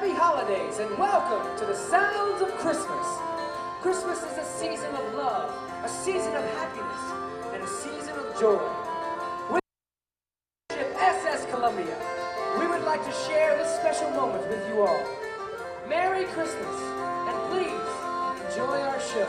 Happy holidays and welcome to the sounds of Christmas. Christmas is a season of love, a season of happiness, and a season of joy. With the ship SS Columbia, we would like to share this special moment with you all. Merry Christmas, and please enjoy our show.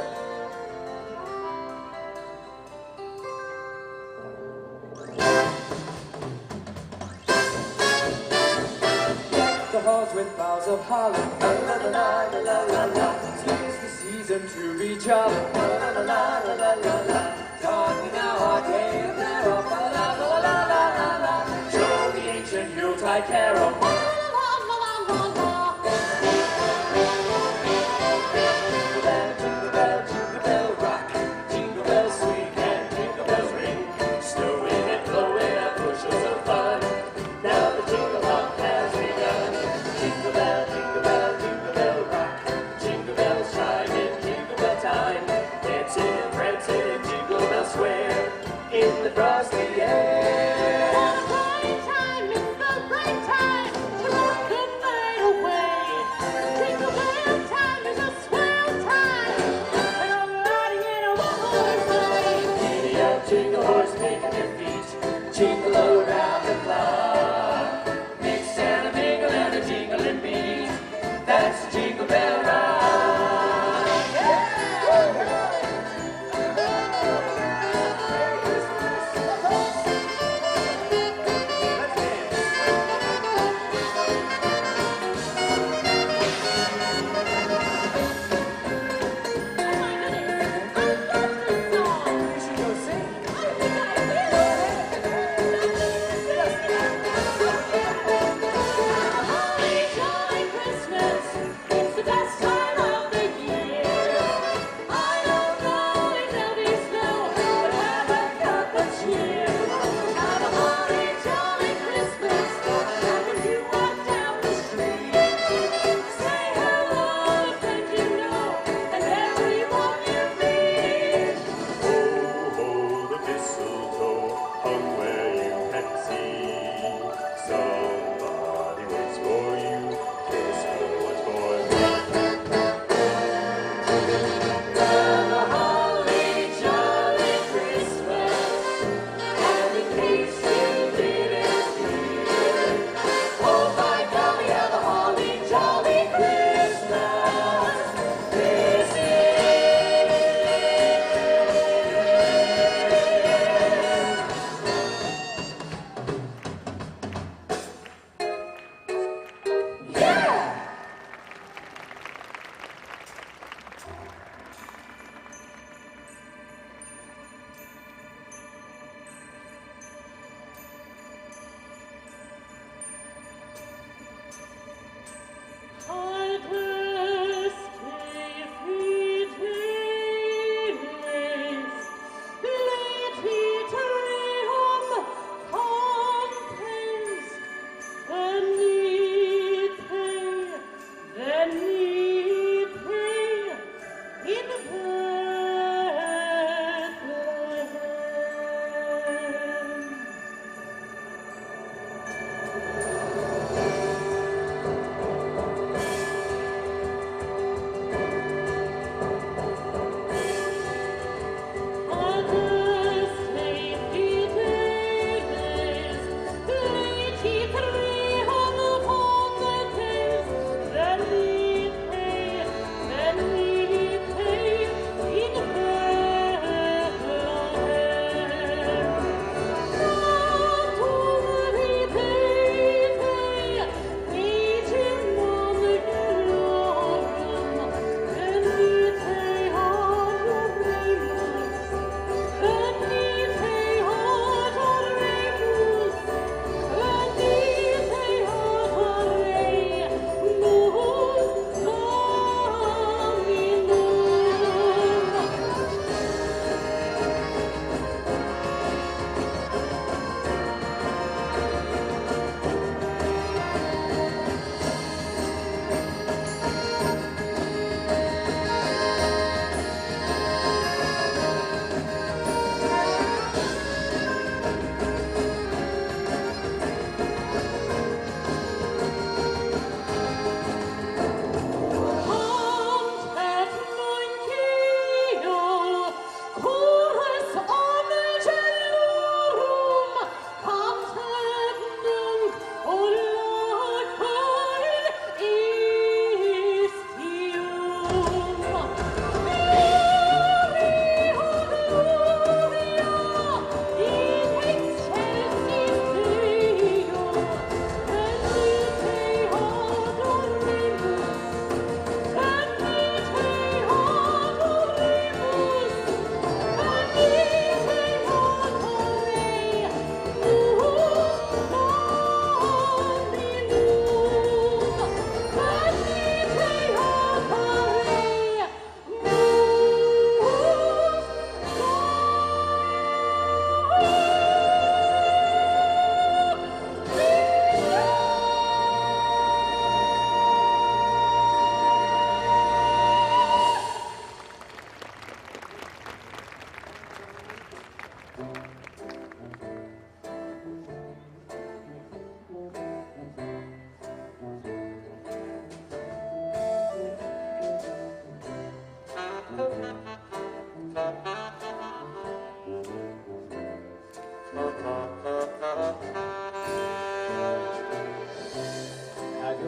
The halls with boughs of holly, la la la la la la la. 'Tis the season to be jolly, la la la la la la la. Join now our gay apparel, la la la la la la la. Show the ancient Yuletide carol. Jingle bell rock, jingle bells sweet, and jingle bells ring. Snowing and blowing up bushels of fun. Now the jingle hop has begun. Jingle bell rock. Jingle bells chime in jingle bell time. Dancing and prancing in Jingle Bell Square in the frosty air. It's the right time,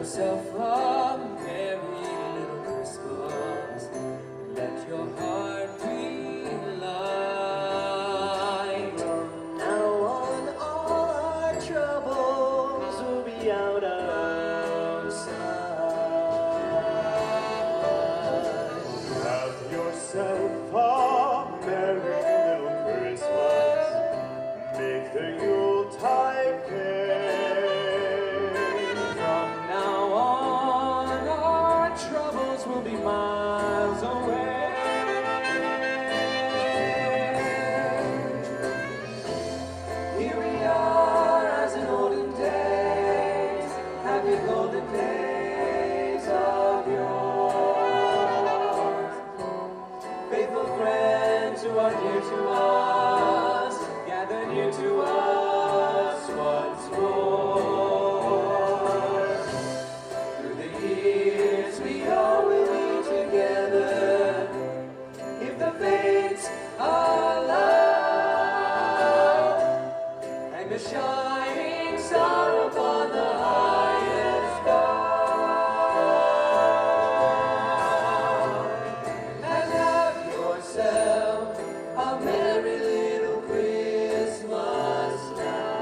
yourself a merry little Christmas. Let your heart be light. From now on, all our troubles will be out of sight. Have yourself a merry little Christmas. Make the Yuletide gay. From now on, our troubles will be miles away. Here we are as in olden days, happy golden days of yore. Faithful friends who are dear to us, gather near to us once more. Through the years we all will be together, if the fates allow, and the shining star upon the highest bough. And have yourself a merry little Christmas now.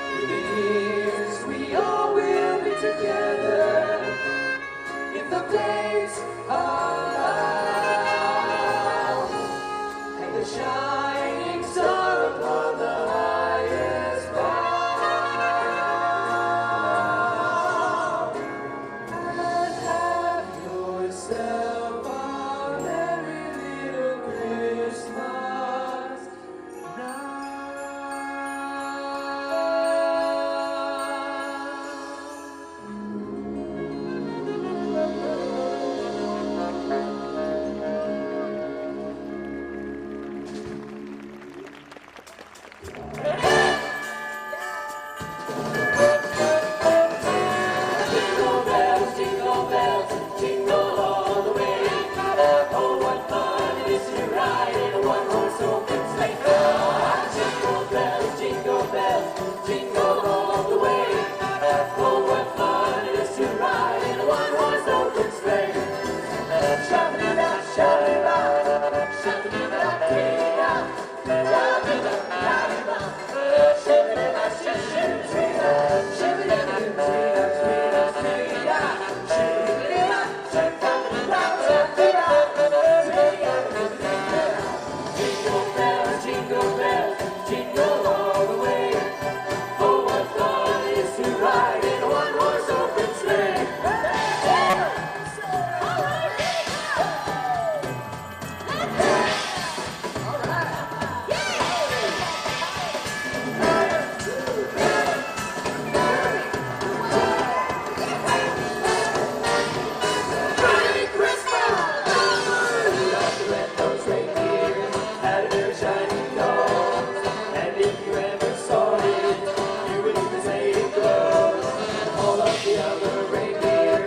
Through the years we all will be together, if the fates allow, and the shining star upon the highest bough. And have yourself a merry little Christmas now. Jingle bells, jingle all the way. Oh, what fun it is to ride in a one-horse open sleigh. Jingle bells, jingle all the way. Oh, what fun it is to ride in a one-horse open sleigh. Shabba-da, shabba-da, shabba-da-da-dee-da. Shabba-da-da-da-da, shabba-da-da, shabba-da-da-dee-da. Shabba-da-da-dee-da, shabba-da-da-dee-da. Jingle bells, jingle all the way. Oh, what fun it is to ride in a one-horse open sleigh. Merry Christmas! Rudolph the red-nosed reindeer had a very shiny nose, and if you ever saw it, you would even say it glows. All of the other reindeer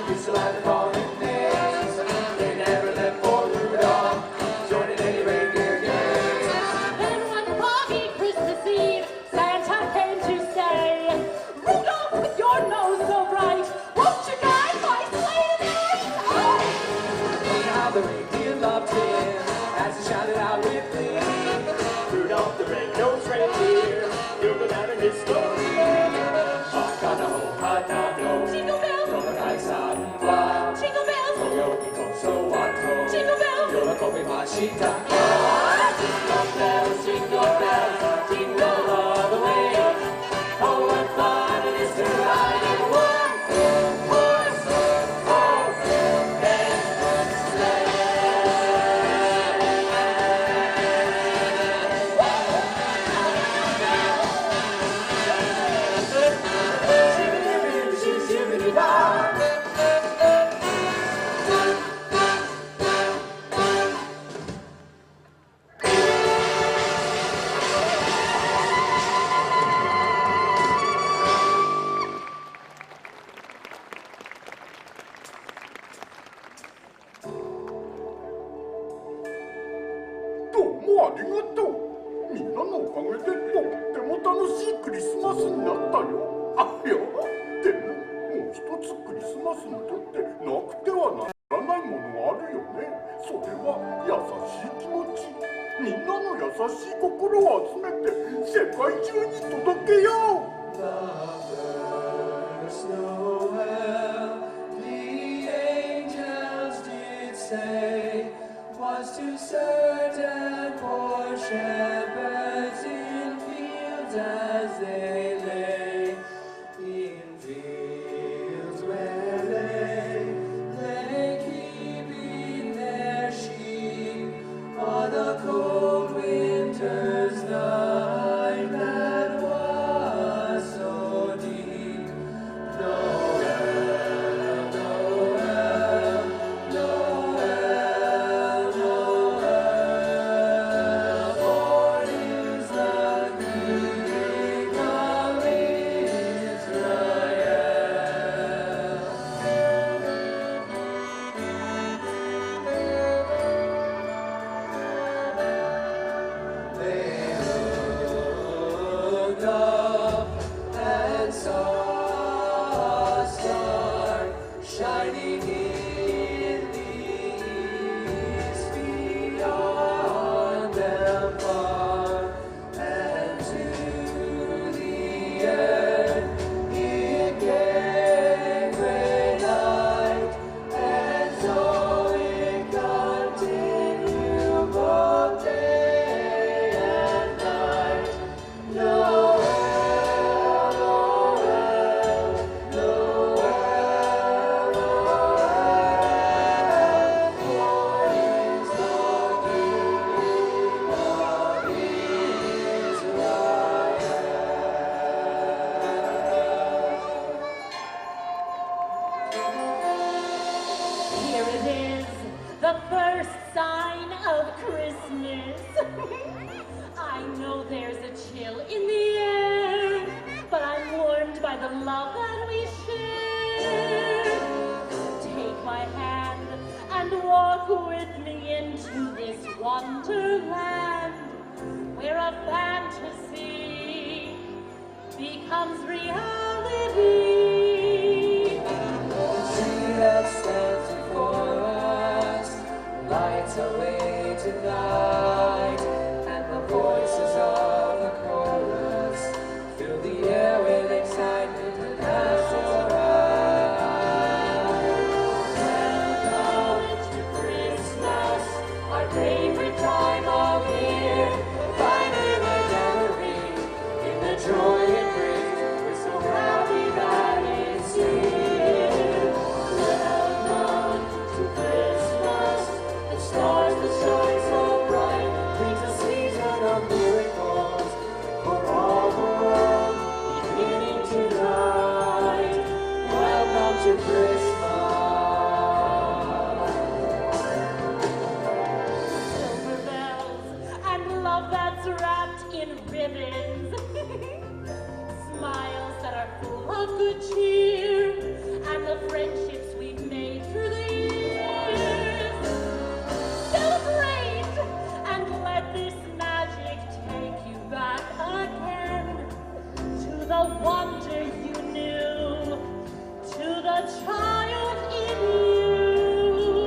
used to laugh and call him names. They never let poor Rudolph join in any reindeer games. Then one foggy Christmas Eve, Santa came to say, Rudolph, with your nose so bright, won't you guide my sleigh tonight? Funny how the reindeer loved him as he shouted out with glee. Rudolph the red-nosed reindeer, you'll go down in history. Hakana-ho-kana-no, Jingle bells, Tono-kai-san-wa, jingle bells, Toyo-ki-to-so-wa-to, jingle bells. Yonokobi-mashita. Jingle bells, jingle all the way. Oh, what fun it is to ride in a one-horse open sleigh. Shibbidi-shoo, shibbidi-ba. もありがとう。みんなのおかげでとっても楽しいクリスマスになったよ。あ、いや、でももう一つクリスマスにとってなくてはならないものがあるよね。それは優しい気持ち。みんなの優しい心を集めて世界中に届けよう。The first Noel, the angels did say, was to certain poor shepherds in fields as they lay, in fields where they keeping their sheep on a cold winter's night that was so deep. Noel, Noel, Noel, Noel, born is the King of Israel. They looked up and saw a star shining in the east beyond them far, and to the earth it gave great light, and so it continued both day and night. Noel, Noel, Noel, Noel, born is the King of Israel. Here it is, the first sign of Christmas. I know there's a chill in the air, but I'm warmed by the love that we share. Take my hand and walk with me into this wonderland, where a fantasy becomes reality. The tree that stands before us lights our way tonight, and the voices of the chorus fill the air with excitement and passes right. Welcome to Christmas, our favorite time of year. Finally we're gathering in the joy it brings. We're so happy that it's here. Welcome to Christmas, the stars that shine so bright brings a season of miracles for all the world, beginning tonight. Welcome to Christmas. Silver bells and love that's wrapped in ribbons. Smiles that are full of good cheer, and the friendships we've made through the years. Celebrate and let this magic take you back again to the wonder you knew, to the child in you.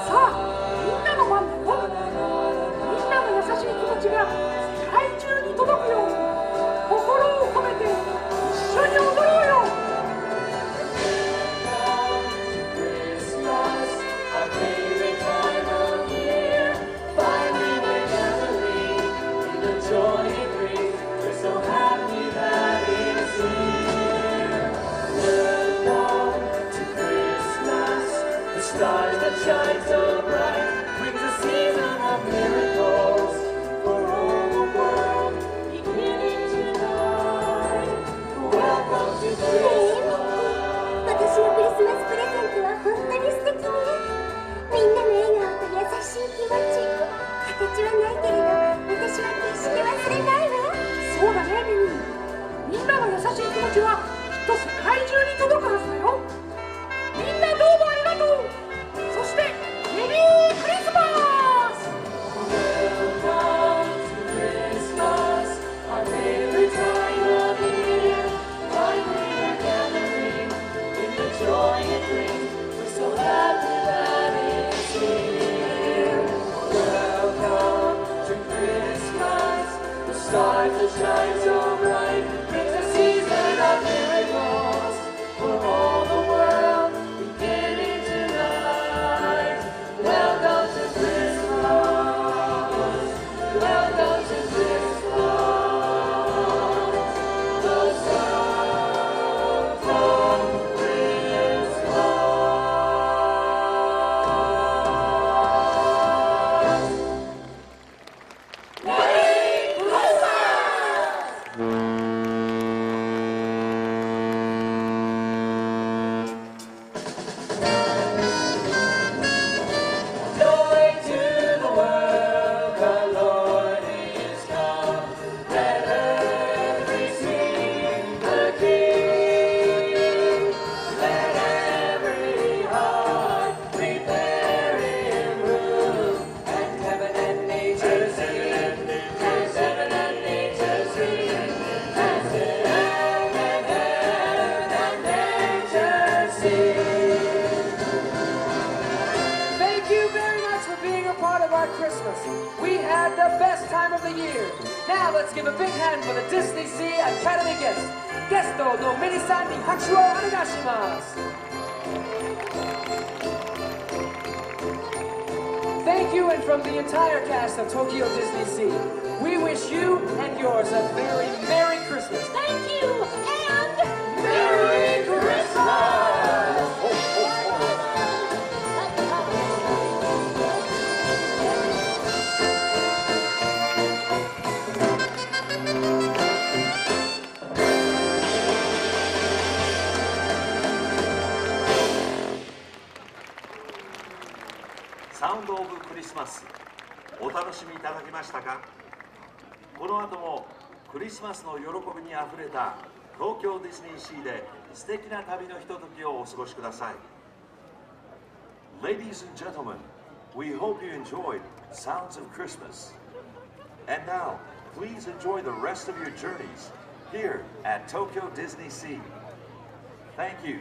さあ、みんなの番だよ。みんなの優しい気持ちが世界中に届くように心を込めて一緒に踊ろうよ。Christmas, our favorite time of year. Finally we're gathering in the joy it brings. We're so happy that it's here. Welcome to Christmas, the stars that shine so bright brings a season of miracles for all the world, beginning tonight. Welcome to Christmas. 私のクリスマスプレゼントは本当に素敵ね。みんなの笑顔と優しい気持ち。形はないけれど、私は決して忘れないわ。そうだね、ミニー。みんなの優しい気持ちはきっと世界中に届くはずだよ。みんなどうもありがとう。shine so bright, brings a season of miracles for all the world, beginning tonight. Welcome to Christmas. Welcome to Christmas. The sound of Christmas. We had the best time of the year. Now let's give a big hand for the DisneySea Academy guests. ゲストのミニさんに拍手をお願いします。Thank you, and from the entire cast of Tokyo DisneySea, we wish you and yours a very Merry Christmas. Thank you, and Merry Christmas! サウンド・オブ・クリスマス、お楽しみいただけましたか？この後もクリスマスの喜びにあふれた東京ディズニーシーで素敵な旅のひとときをお過ごしください。Ladies and gentlemen, we hope you enjoyed Sounds of Christmas. And now, please enjoy the rest of your journeys here at Tokyo DisneySea. Thank you.